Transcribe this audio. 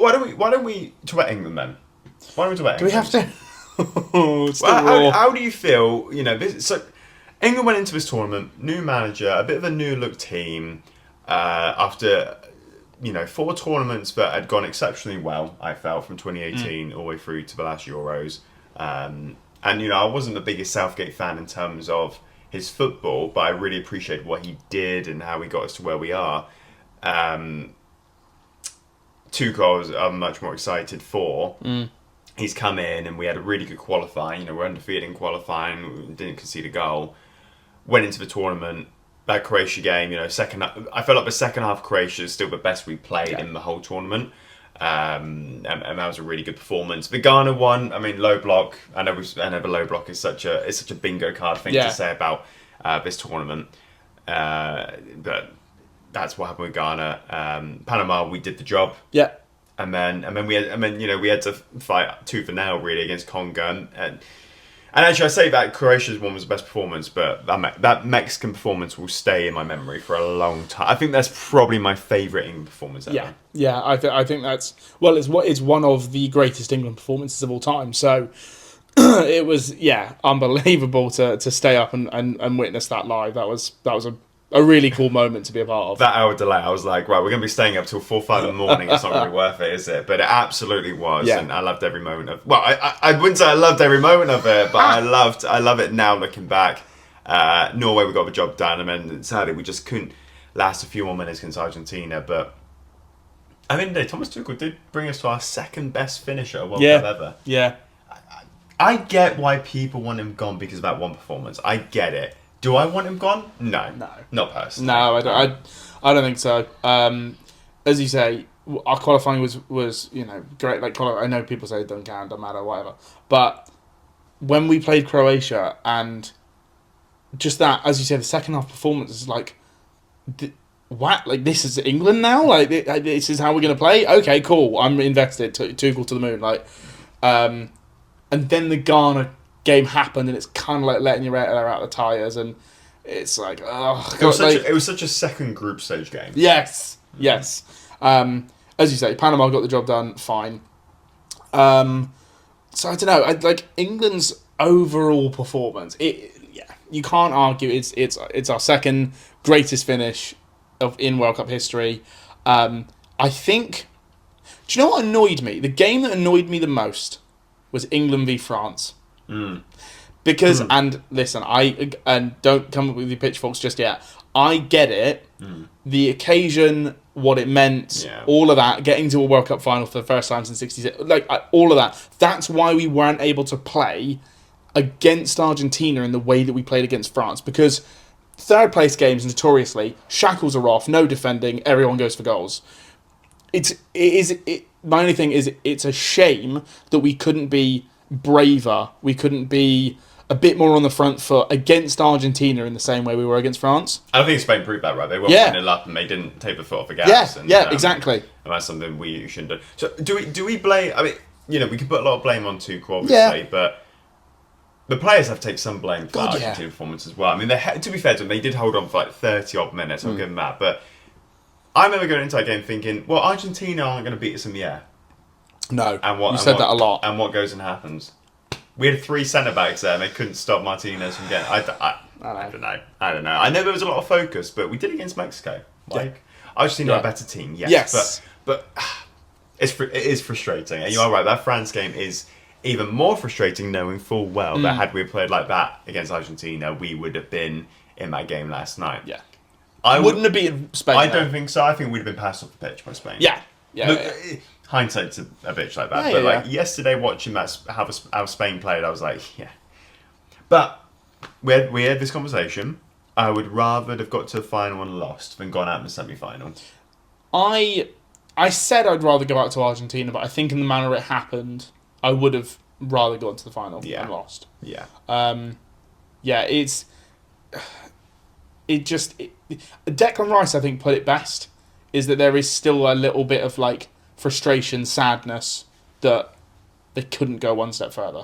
Why don't we talk about England then? Why don't we talk about Do we England? have to? It's Well, still raw. how do you feel? So England went into this tournament, new manager, a bit of a new look team, after 4 tournaments that had gone exceptionally well. I felt from 2018 all the way through to the last Euros, and I wasn't the biggest Southgate fan in terms of his football, but I really appreciated what he did and how he got us to where we are. Tuchel, I'm much more excited for. He's come in and we had a really good qualifying. We're undefeated in qualifying. We didn't concede a goal. Went into the tournament. That Croatia game, second. I felt like the second half of Croatia is still the best we played in the whole tournament, and that was a really good performance. The Ghana one, I mean, low block. I know the low block is such a bingo card thing to say about this tournament, but that's what happened with Ghana. Panama, we did the job. Yeah. And then we had to fight tooth and nail really against Congo, and actually I say that Croatia's one was the best performance, but that Mexican performance will stay in my memory for a long time. I think that's probably my favourite England performance ever. Yeah. I think that's it's one of the greatest England performances of all time. So it was unbelievable to stay up and witness that live. That was a really cool moment to be a part of. That hour delay, I was like, right, we're going to be staying up till 4 or 5 in the morning. It's not really worth it, is it? But it absolutely was, and I loved every moment of. Well, I wouldn't say I loved every moment of it, but I love it now looking back. Norway, we got the job done, and then sadly we just couldn't last a few more minutes against Argentina. But I mean, Thomas Tuchel did bring us to our second best finish at a World Cup ever. Yeah, I get why people want him gone because of that one performance. I get it. Do I want him gone? No, not personally. No, I don't think so. As you say, our qualifying was great. Like I know people say it don't matter, whatever. But when we played Croatia and just that, as you say, the second half performance is like, what? Like this is England now? Like this is how we're gonna play? Okay, cool. I'm invested. Tuchel to the moon. And then the Ghana game happened, and it's kind of like letting your air out of the tyres, and it's like, oh, it was such a second group stage game. Yes. As you say, Panama got the job done fine. So I don't know. England's overall performance. You can't argue. It's our second greatest finish in World Cup history. I think. Do you know what annoyed me? The game that annoyed me the most was England v France. Because and listen, and don't come up with your pitchforks just yet. I get it. The occasion, what it meant, all of that, getting to a World Cup final for the first time since '66, all of that. That's why we weren't able to play against Argentina in the way that we played against France. Because third place games, notoriously, shackles are off, no defending, everyone goes for goals. My only thing is, it's a shame that we couldn't be braver. We couldn't be a bit more on the front foot against Argentina in the same way we were against France. I think Spain proved that, right? They were 1-0 up and they didn't take the foot off the gas. Exactly. And that's something we shouldn't do. So do we blame? I mean, we could put a lot of blame on Tuchel, obviously, but the players have to take some blame for the Argentina performance as well. I mean, to be fair to them, they did hold on for like 30 odd minutes. I'll give them that. But I remember going into that game thinking, well, Argentina aren't going to beat us in the air. No, you said that a lot. And what goes and happens? We had 3 centre-backs there and they couldn't stop Martinez from getting... I don't know. I know there was a lot of focus, but we did it against Mexico. Argentina are a better team, yes. But it is frustrating. And you are right, that France game is even more frustrating knowing full well that had we played like that against Argentina, we would have been in that game last night. Yeah. I wouldn't have beaten Spain. I don't think so. I think we'd have been passed off the pitch by Spain. Yeah. Look, hindsight's a bitch like that, yesterday watching how Spain played, I was like, yeah. But we had this conversation. I would rather have got to the final and lost than gone out in the semi-final. I said I'd rather go out to Argentina, but I think in the manner it happened, I would have rather gone to the final and lost. Yeah. Declan Rice, I think, put it best, is that there is still a little bit of frustration, sadness that they couldn't go one step further.